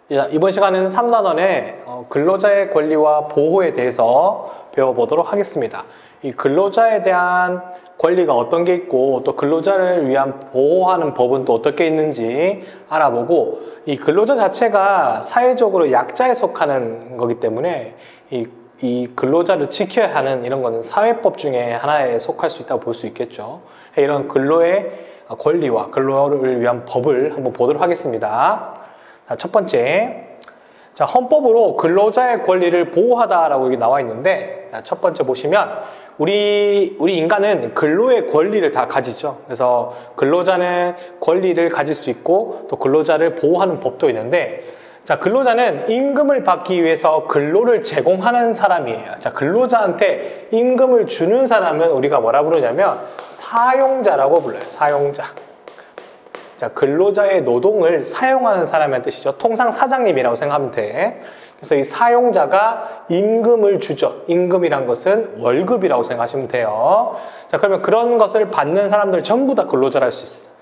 이번 시간에는 3단원의 근로자의 권리와 보호에 대해서 배워보도록 하겠습니다. 이 근로자에 대한 권리가 어떤 게 있고 또 근로자를 위한 보호하는 법은 또 어떻게 있는지 알아보고, 이 근로자 자체가 사회적으로 약자에 속하는 거기 때문에 이 근로자를 지켜야 하는 이런 거는 사회법 중에 하나에 속할 수 있다고 볼 수 있겠죠. 이런 근로의 권리와 근로를 위한 법을 한번 보도록 하겠습니다. 첫 번째, 헌법으로 근로자의 권리를 보호하다라고 여기 나와 있는데, 첫 번째 보시면 우리 인간은 근로의 권리를 다 가지죠. 그래서 근로자는 권리를 가질 수 있고 또 근로자를 보호하는 법도 있는데, 근로자는 임금을 받기 위해서 근로를 제공하는 사람이에요. 근로자한테 임금을 주는 사람은 우리가 뭐라 부르냐면 사용자라고 불러요. 사용자. 근로자의 노동을 사용하는 사람의 뜻이죠. 통상 사장님이라고 생각하면 돼. 그래서 이 사용자가 임금을 주죠. 임금이란 것은 월급이라고 생각하시면 돼요. 그러면 그런 것을 받는 사람들 전부 다 근로자를 할 수 있어요.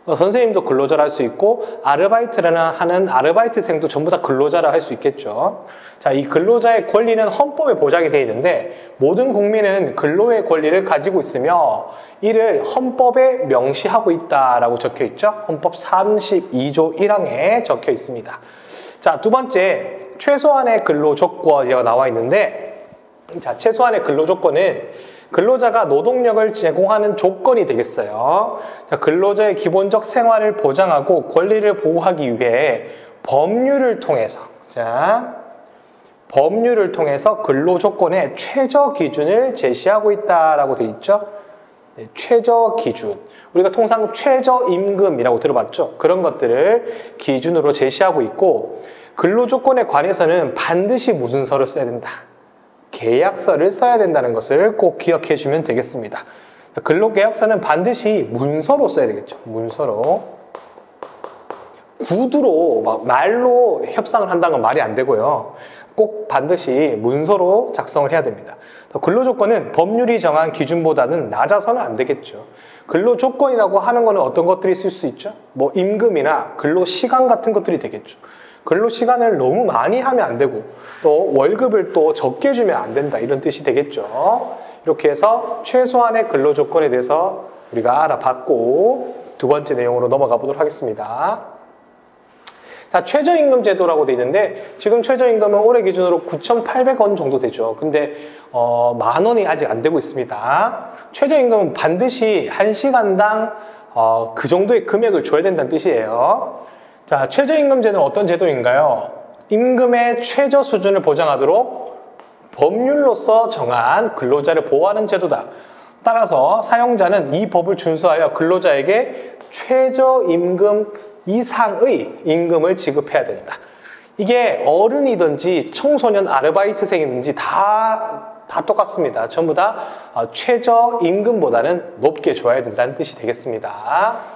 선생님도 근로자를 할 수 있고, 아르바이트를 하는 아르바이트생도 전부 다 근로자라 할 수 있겠죠. 이 근로자의 권리는 헌법에 보장이 되어 있는데, 모든 국민은 근로의 권리를 가지고 있으며 이를 헌법에 명시하고 있다라고 적혀 있죠. 헌법 32조 1항에 적혀 있습니다. 두 번째, 최소한의 근로 조건이라고 나와 있는데, 최소한의 근로 조건은 근로자가 노동력을 제공하는 조건이 되겠어요. 근로자의 기본적 생활을 보장하고 권리를 보호하기 위해 법률을 통해서 근로 조건의 최저 기준을 제시하고 있다라고 되어 있죠. 최저 기준. 우리가 통상 최저임금이라고 들어봤죠. 그런 것들을 기준으로 제시하고 있고, 근로 조건에 관해서는 반드시 무슨 서를 써야 된다. 계약서를 써야 된다는 것을 꼭 기억해 주면 되겠습니다. 근로계약서는 반드시 문서로 써야 되겠죠. 문서로. 구두로 말로 협상을 한다는 건 말이 안 되고요. 꼭 반드시 문서로 작성을 해야 됩니다. 근로조건은 법률이 정한 기준보다는 낮아서는 안 되겠죠. 근로조건이라고 하는 거는 어떤 것들이 있을 수 있죠? 임금이나 근로시간 같은 것들이 되겠죠. 근로시간을 너무 많이 하면 안 되고 또 월급을 또 적게 주면 안 된다, 이런 뜻이 되겠죠. 이렇게 해서 최소한의 근로조건에 대해서 우리가 알아봤고, 두 번째 내용으로 넘어가 보도록 하겠습니다. 최저임금 제도라고 돼 있는데, 지금 최저임금은 올해 기준으로 9,800원 정도 되죠. 근데 10,000원이 아직 안 되고 있습니다. 최저임금은 반드시 1시간당 그 정도의 금액을 줘야 된다는 뜻이에요. 최저임금제는 어떤 제도인가요? 임금의 최저 수준을 보장하도록 법률로서 정한 근로자를 보호하는 제도다. 따라서 사용자는 이 법을 준수하여 근로자에게 최저임금 이상의 임금을 지급해야 된다. 이게 어른이든지 청소년 아르바이트생이든지 다 똑같습니다. 전부 다 최저임금보다는 높게 줘야 된다는 뜻이 되겠습니다.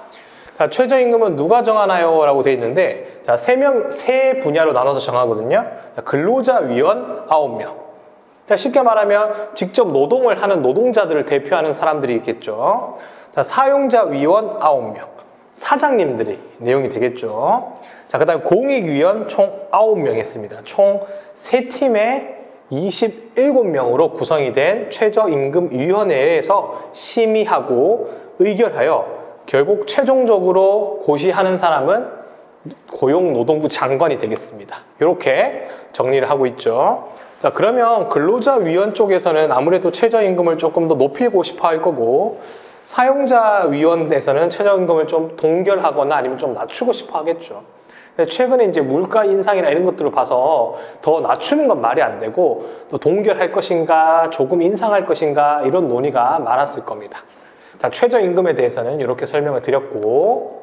최저임금은 누가 정하나요? 라고 되어 있는데, 세 분야로 나눠서 정하거든요. 근로자위원 9명. 쉽게 말하면 직접 노동을 하는 노동자들을 대표하는 사람들이 있겠죠. 사용자위원 9명. 사장님들이 내용이 되겠죠. 그 다음에 공익위원 총 9명 있습니다. 총 3팀에 27명으로 구성이 된 최저임금위원회에서 심의하고 의결하여 결국 최종적으로 고시하는 사람은 고용노동부 장관이 되겠습니다. 이렇게 정리를 하고 있죠. 그러면 근로자위원 쪽에서는 아무래도 최저임금을 조금 더 높이고 싶어 할 거고, 사용자위원회에서는 최저임금을 좀 동결하거나 아니면 좀 낮추고 싶어 하겠죠. 최근에 이제 물가 인상이나 이런 것들을 봐서 더 낮추는 건 말이 안 되고, 또 동결할 것인가 조금 인상할 것인가 이런 논의가 많았을 겁니다. 최저임금에 대해서는 이렇게 설명을 드렸고,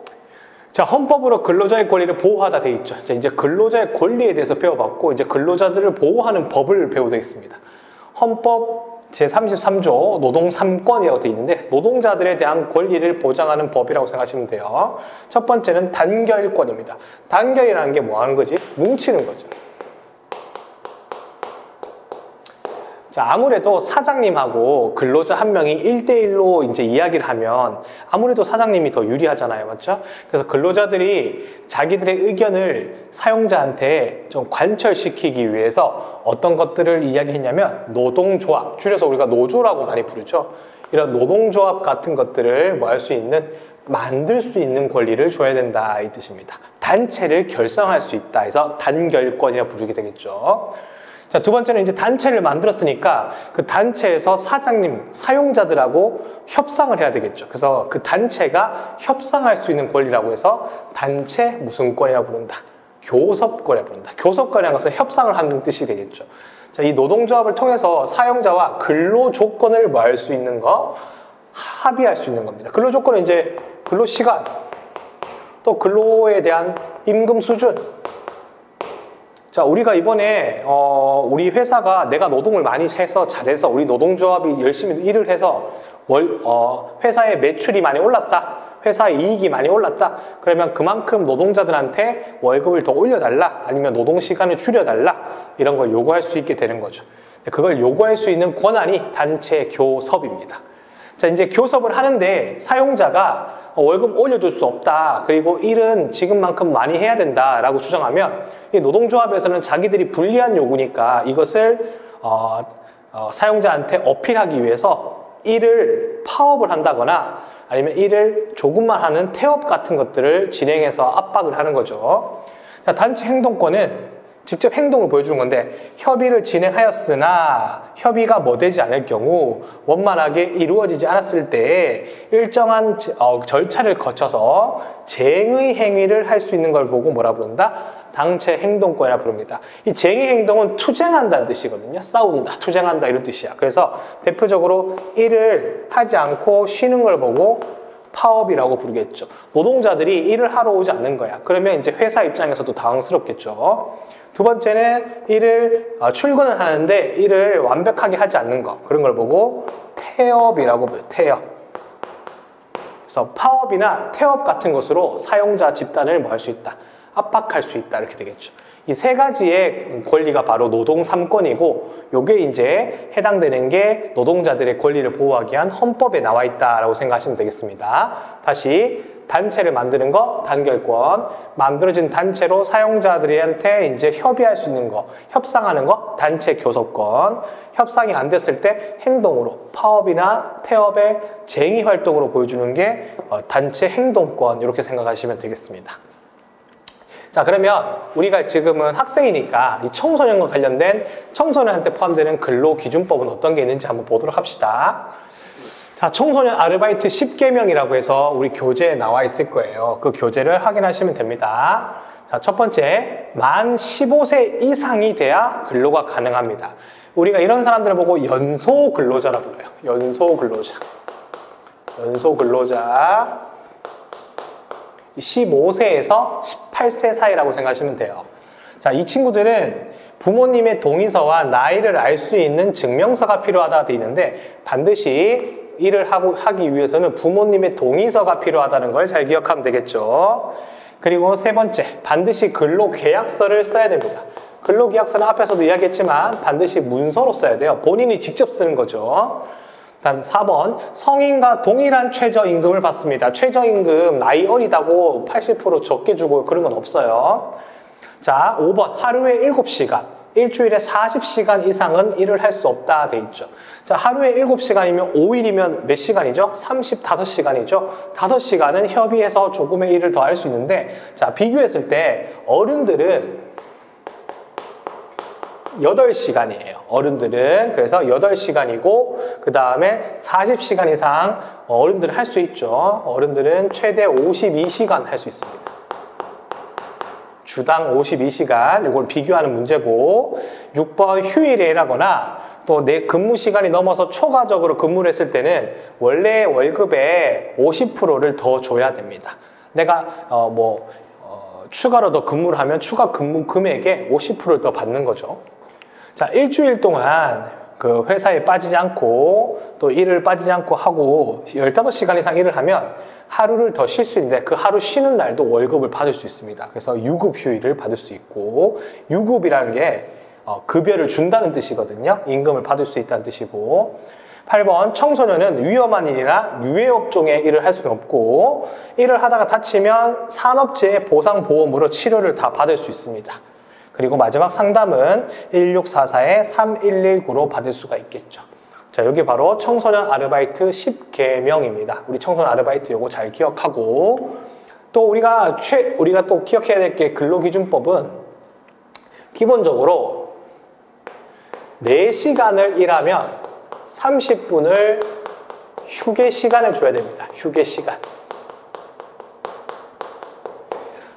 헌법으로 근로자의 권리를 보호하다 돼 있죠. 이제 근로자의 권리에 대해서 배워봤고, 이제 근로자들을 보호하는 법을 배우되겠습니다. 헌법 제33조 노동 3권이라고 돼 있는데, 노동자들에 대한 권리를 보장하는 법이라고 생각하시면 돼요. 첫 번째는 단결권입니다. 단결이라는 게 뭐 하는 거지? 뭉치는 거죠. 자, 아무래도 사장님하고 근로자 한 명이 1대1로 이제 이야기를 하면 아무래도 사장님이 더 유리하잖아요. 맞죠? 그래서 근로자들이 자기들의 의견을 사용자한테 좀 관철시키기 위해서 어떤 것들을 이야기했냐면 노동조합, 줄여서 우리가 노조라고 많이 부르죠. 이런 노동조합 같은 것들을 뭐 할 수 있는, 만들 수 있는 권리를 줘야 된다 이 뜻입니다. 단체를 결성할 수 있다 해서 단결권이라 부르게 되겠죠. 자, 두 번째는 이제 단체를 만들었으니까 그 단체에서 사장님, 사용자들하고 협상을 해야 되겠죠. 그래서 그 단체가 협상할 수 있는 권리라고 해서 단체 무슨 권이라고 부른다? 교섭권이라고 부른다. 교섭권이라는 것은 협상을 하는 뜻이 되겠죠. 자, 이 노동조합을 통해서 사용자와 근로 조건을 뭐 할 수 있는 거? 합의할 수 있는 겁니다. 근로 조건은 이제 근로 시간, 또 근로에 대한 임금 수준. 자, 우리가 이번에 우리 회사가 내가 노동을 많이 해서 잘해서 우리 노동조합이 열심히 일을 해서 회사의 매출이 많이 올랐다, 회사의 이익이 많이 올랐다, 그러면 그만큼 노동자들한테 월급을 더 올려달라, 아니면 노동시간을 줄여달라, 이런 걸 요구할 수 있게 되는 거죠. 그걸 요구할 수 있는 권한이 단체 교섭입니다. 자, 이제 교섭을 하는데 사용자가 월급 올려줄 수 없다, 그리고 일은 지금만큼 많이 해야 된다 라고 주장하면 이 노동조합에서는 자기들이 불리한 요구니까 이것을 사용자한테 어필하기 위해서 일을 파업을 한다거나 아니면 일을 조금만 하는 태업 같은 것들을 진행해서 압박을 하는 거죠. 자, 단체 행동권은 직접 행동을 보여주는 건데, 협의를 진행하였으나 협의가 뭐 되지 않을 경우, 원만하게 이루어지지 않았을 때 일정한 절차를 거쳐서 쟁의 행위를 할 수 있는 걸 보고 뭐라 부른다? 단체 행동권이라 부릅니다. 이 쟁의 행동은 투쟁한다는 뜻이거든요. 싸운다, 투쟁한다 이런 뜻이야. 그래서 대표적으로 일을 하지 않고 쉬는 걸 보고 파업이라고 부르겠죠. 노동자들이 일을 하러 오지 않는 거야. 그러면 이제 회사 입장에서도 당황스럽겠죠. 두 번째는 출근을 하는데 일을 완벽하게 하지 않는 거, 그런 걸 보고 태업이라고 불러요. 태업. 그래서 파업이나 태업 같은 것으로 사용자 집단을 뭐 할 수 있다? 압박할 수 있다, 이렇게 되겠죠. 이 세 가지의 권리가 바로 노동 3권이고, 요게 이제 해당되는 게 노동자들의 권리를 보호하기 위한 헌법에 나와 있다라고 생각하시면 되겠습니다. 다시 단체를 만드는 거, 단결권. 만들어진 단체로 사용자들한테 이제 협의할 수 있는 거, 협상하는 거, 단체 교섭권. 협상이 안 됐을 때 행동으로, 파업이나 태업의 쟁의 활동으로 보여주는 게 단체 행동권, 이렇게 생각하시면 되겠습니다. 자, 그러면 우리가 지금은 학생이니까 이 청소년과 관련된 청소년한테 포함되는 근로기준법은 어떤 게 있는지 한번 보도록 합시다. 자, 청소년 아르바이트 10계명이라고 해서 우리 교재에 나와 있을 거예요. 그 교재를 확인하시면 됩니다. 자, 첫 번째, 만 15세 이상이 돼야 근로가 가능합니다. 우리가 이런 사람들을 보고 연소 근로자라고 불러요. 연소 근로자. 연소 근로자. 15세에서 18세 사이라고 생각하시면 돼요. 자, 이 친구들은 부모님의 동의서와 나이를 알 수 있는 증명서가 필요하다 되어 있는데, 반드시 일을 하기 위해서는 부모님의 동의서가 필요하다는 걸 잘 기억하면 되겠죠. 그리고 세 번째, 반드시 근로계약서를 써야 됩니다. 근로계약서는 앞에서도 이야기했지만 반드시 문서로 써야 돼요. 본인이 직접 쓰는 거죠. 다음 4번, 성인과 동일한 최저임금을 받습니다. 최저임금 나이 어리다고 80% 적게 주고 그런 건 없어요. 자, 5번, 하루에 7시간, 일주일에 40시간 이상은 일을 할 수 없다 돼 있죠. 자, 하루에 7시간이면 5일이면 몇 시간이죠? 35시간이죠. 5시간은 협의해서 조금의 일을 더 할 수 있는데, 자, 비교했을 때 어른들은 8시간이에요. 어른들은. 그래서 8시간이고, 그 다음에 40시간 이상 어른들은 할 수 있죠. 어른들은 최대 52시간 할 수 있습니다. 주당 52시간, 이걸 비교하는 문제고, 6번 휴일에 일하거나 또 내 근무 시간이 넘어서 초과적으로 근무를 했을 때는 원래 월급의 50%를 더 줘야 됩니다. 내가 추가로 더 근무를 하면 추가 근무 금액의 50%를 더 받는 거죠. 자, 일주일 동안 그 회사에 빠지지 않고 또 일을 빠지지 않고 하고 15시간 이상 일을 하면 하루를 더 쉴 수 있는데, 그 하루 쉬는 날도 월급을 받을 수 있습니다. 그래서 유급 휴일을 받을 수 있고, 유급이라는 게 급여를 준다는 뜻이거든요. 임금을 받을 수 있다는 뜻이고. 8번 청소년은 위험한 일이나 유해업종의 일을 할 수는 없고 일을 하다가 다치면 산업재해 보상보험으로 치료를 다 받을 수 있습니다. 그리고 마지막 상담은 1644-3119로 받을 수가 있겠죠. 자, 여기 바로 청소년 아르바이트 10계명입니다. 우리 청소년 아르바이트 요거 잘 기억하고 또 우리가 또 기억해야 될 게 근로기준법은 기본적으로 4시간을 일하면 30분을 휴게 시간을 줘야 됩니다. 휴게 시간.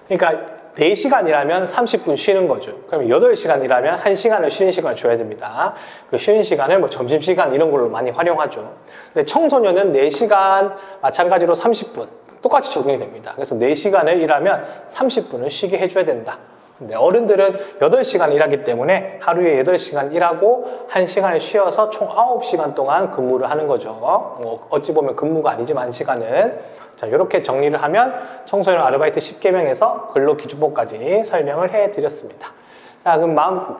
그러니까 4시간 일하면 30분 쉬는 거죠. 그럼 8시간 일하면 1시간을 쉬는 시간을 줘야 됩니다. 그 쉬는 시간을 뭐 점심시간 이런 걸로 많이 활용하죠. 근데 청소년은 4시간 마찬가지로 30분 똑같이 적용이 됩니다. 그래서 4시간을 일하면 30분을 쉬게 해줘야 된다. 근데 어른들은 8시간 일하기 때문에 하루에 8시간 일하고 1시간을 쉬어서 총 9시간 동안 근무를 하는 거죠. 어찌 보면 근무가 아니지만 시간은. 자, 이렇게 정리를 하면 청소년 아르바이트 10계명에서 근로기준법까지 설명을 해드렸습니다. 자, 그럼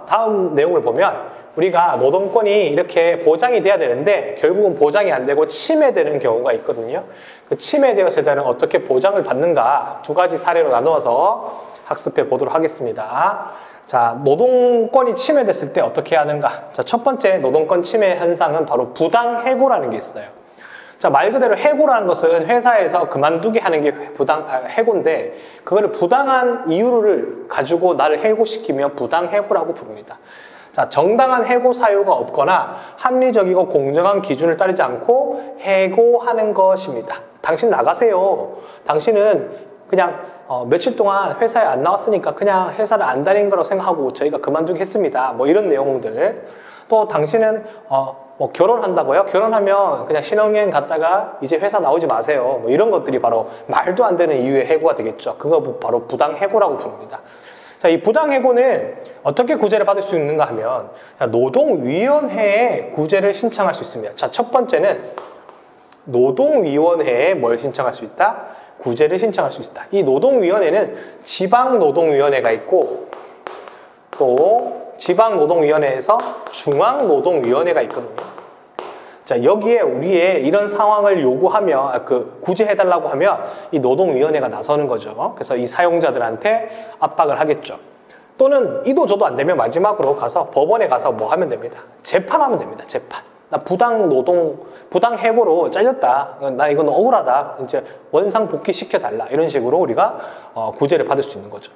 다음 내용을 보면 우리가 노동권이 이렇게 보장이 돼야 되는데 결국은 보장이 안 되고 침해되는 경우가 있거든요. 그 침해되었을 때는 어떻게 보장을 받는가 2가지 사례로 나누어서 학습해 보도록 하겠습니다. 자, 노동권이 침해됐을 때 어떻게 하는가? 자, 첫 번째 노동권 침해 현상은 바로 부당해고라는 게 있어요. 자, 말 그대로 해고라는 것은 회사에서 그만두게 하는 게 해고인데 그거를 부당한 이유를 가지고 나를 해고시키면 부당해고라고 부릅니다. 자, 정당한 해고 사유가 없거나 합리적이고 공정한 기준을 따르지 않고 해고하는 것입니다. 당신 나가세요. 당신은 그냥 며칠 동안 회사에 안 나왔으니까 그냥 회사를 안 다닌 거라고 생각하고 저희가 그만두겠습니다. 뭐 이런 내용들. 또 당신은 뭐 결혼한다고요? 결혼하면 그냥 신혼여행 갔다가 이제 회사 나오지 마세요. 뭐 이런 것들이 바로 말도 안 되는 이유의 해고가 되겠죠. 그거 바로 부당해고라고 부릅니다. 자, 이 부당해고는 어떻게 구제를 받을 수 있는가 하면 노동위원회에 구제를 신청할 수 있습니다. 자, 첫 번째는 노동위원회에 뭘 신청할 수 있다? 구제를 신청할 수 있다. 이 노동위원회는 지방노동위원회가 있고 또 지방노동위원회에서 중앙노동위원회가 있거든요. 자, 여기에 우리의 이런 상황을 요구하면 구제해달라고 하면 이 노동위원회가 나서는 거죠. 그래서 이 사용자들한테 압박을 하겠죠. 또는 이도 저도 안 되면 마지막으로 가서 법원에 가서 뭐 하면 됩니다. 재판하면 됩니다. 재판. 나 부당해고로 잘렸다. 나 이건 억울하다. 이제 원상 복귀시켜달라. 이런 식으로 우리가 구제를 받을 수 있는 거죠.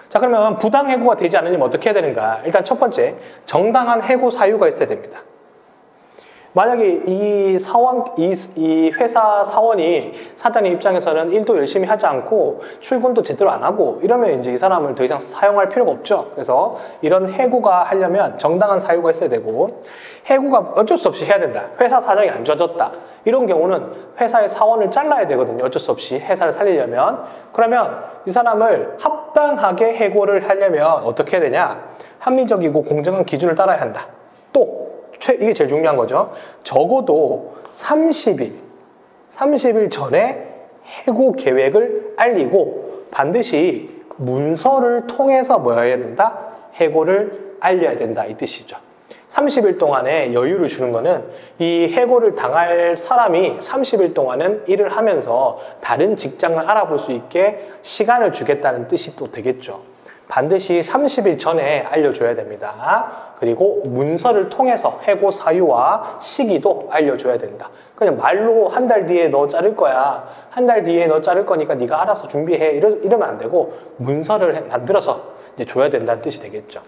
자, 그러면 부당해고가 되지 않으려면 어떻게 해야 되는가? 일단 첫 번째, 정당한 해고 사유가 있어야 됩니다. 만약에 이 회사 사원이 사장님 입장에서는 일도 열심히 하지 않고 출근도 제대로 안 하고 이러면 이제 이 사람을 더 이상 사용할 필요가 없죠. 그래서 이런 해고가 하려면 정당한 사유가 있어야 되고 해고가 어쩔 수 없이 해야 된다. 회사 사정이 안 좋아졌다. 이런 경우는 회사의 사원을 잘라야 되거든요. 어쩔 수 없이 회사를 살리려면. 그러면 이 사람을 합당하게 해고를 하려면 어떻게 해야 되냐? 합리적이고 공정한 기준을 따라야 한다. 또 이게 제일 중요한 거죠. 적어도 30일 전에 해고 계획을 알리고 반드시 문서를 통해서 뭐 해야 된다? 해고를 알려야 된다. 이 뜻이죠. 30일 동안에 여유를 주는 거는 이 해고를 당할 사람이 30일 동안은 일을 하면서 다른 직장을 알아볼 수 있게 시간을 주겠다는 뜻이 또 되겠죠. 반드시 30일 전에 알려줘야 됩니다. 그리고 문서를 통해서 해고 사유와 시기도 알려줘야 된다. 그냥 말로 한 달 뒤에 너 자를 거야. 한 달 뒤에 너 자를 거니까 네가 알아서 준비해. 이러면 안 되고 문서를 만들어서 이제 줘야 된다는 뜻이 되겠죠.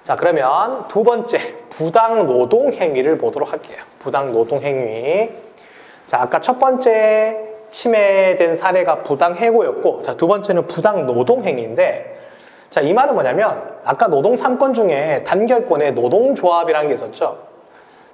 자, 그러면 두 번째 부당 노동 행위를 보도록 할게요. 부당 노동 행위. 자, 아까 첫 번째 침해된 사례가 부당해고였고, 자, 두 번째는 부당노동행위인데, 자, 이 말은 뭐냐면 아까 노동 3권 중에 단결권에 노동조합이라는 게 있었죠.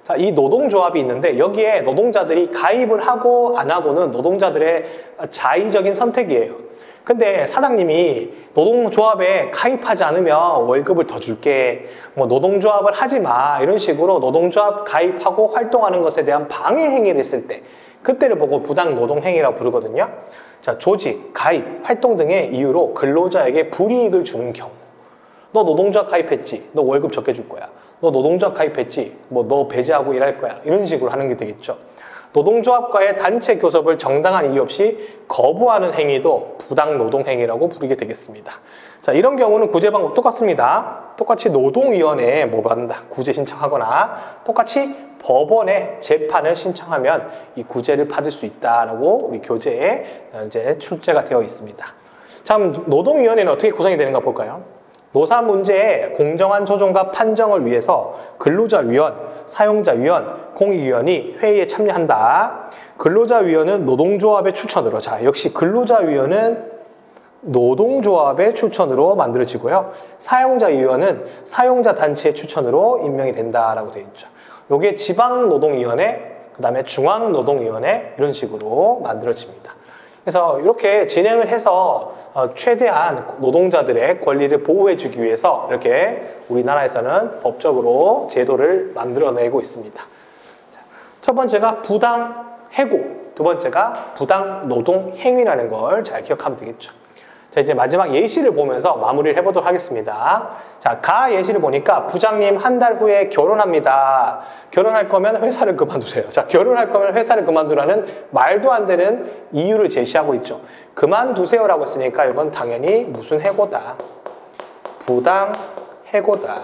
자, 이 노동조합이 있는데 여기에 노동자들이 가입을 하고 안 하고는 노동자들의 자의적인 선택이에요. 근데 사장님이 노동조합에 가입하지 않으면 월급을 더 줄게, 뭐 노동조합을 하지 마, 이런 식으로 노동조합 가입하고 활동하는 것에 대한 방해 행위를 했을 때 그때를 보고 부당노동행위라고 부르거든요. 자, 조직, 가입, 활동 등의 이유로 근로자에게 불이익을 주는 경우, 너 노동조합 가입했지? 너 월급 적게 줄 거야. 너 노동조합 가입했지? 뭐 너 배제하고 일할 거야. 이런 식으로 하는 게 되겠죠. 노동조합과의 단체 교섭을 정당한 이유 없이 거부하는 행위도 부당노동행위라고 부르게 되겠습니다. 자, 이런 경우는 구제 방법 똑같습니다. 똑같이 노동위원회에 뭐 받는다. 구제 신청하거나 똑같이 법원에 재판을 신청하면 이 구제를 받을 수 있다라고 우리 교재에 이제 출제가 되어 있습니다. 자, 그럼 노동위원회는 어떻게 구성이 되는가 볼까요? 노사 문제의 공정한 조정과 판정을 위해서 근로자위원, 사용자위원, 공익위원이 회의에 참여한다. 근로자위원은 노동조합의 추천으로, 자, 역시 근로자위원은 노동조합의 추천으로 만들어지고요. 사용자위원은 사용자 단체의 추천으로 임명이 된다라고 되어 있죠. 요게 지방노동위원회, 그 다음에 중앙노동위원회 이런 식으로 만들어집니다. 그래서 이렇게 진행을 해서 최대한 노동자들의 권리를 보호해주기 위해서 이렇게 우리나라에서는 법적으로 제도를 만들어내고 있습니다. 첫 번째가 부당해고, 두 번째가 부당노동행위라는 걸 잘 기억하면 되겠죠. 자, 이제 마지막 예시를 보면서 마무리를 해보도록 하겠습니다. 자, 가 예시를 보니까 부장님 한 달 후에 결혼합니다. 결혼할 거면 회사를 그만두세요. 자, 결혼할 거면 회사를 그만두라는 말도 안 되는 이유를 제시하고 있죠. 그만두세요라고 했으니까 이건 당연히 무슨 해고다. 부당해고다.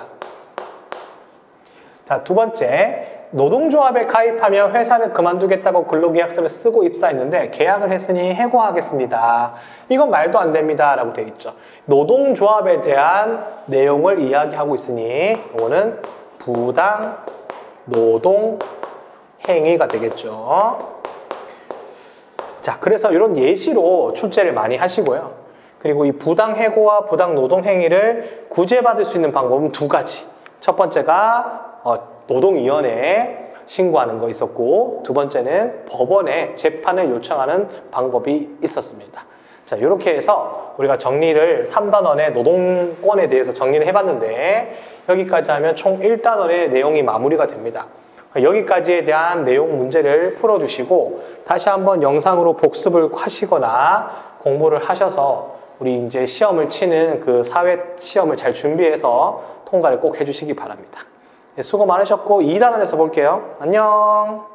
자, 두 번째. 노동조합에 가입하면 회사를 그만두겠다고 근로계약서를 쓰고 입사했는데 계약을 했으니 해고하겠습니다. 이건 말도 안 됩니다 라고 되어 있죠. 노동조합에 대한 내용을 이야기하고 있으니 이거는 부당노동행위가 되겠죠. 자, 그래서 이런 예시로 출제를 많이 하시고요. 그리고 이 부당해고와 부당노동행위를 구제받을 수 있는 방법은 두 가지. 첫 번째가 노동위원회에 신고하는 거 있었고, 두 번째는 법원에 재판을 요청하는 방법이 있었습니다. 자, 이렇게 해서 우리가 정리를 3단원의 노동권에 대해서 정리를 해봤는데 여기까지 하면 총 1단원의 내용이 마무리가 됩니다. 여기까지에 대한 내용 문제를 풀어주시고 다시 한번 영상으로 복습을 하시거나 공부를 하셔서 우리 이제 시험을 치는 그 사회 시험을 잘 준비해서 통과를 꼭 해주시기 바랍니다. 네, 수고 많으셨고 2단원에서 볼게요. 안녕.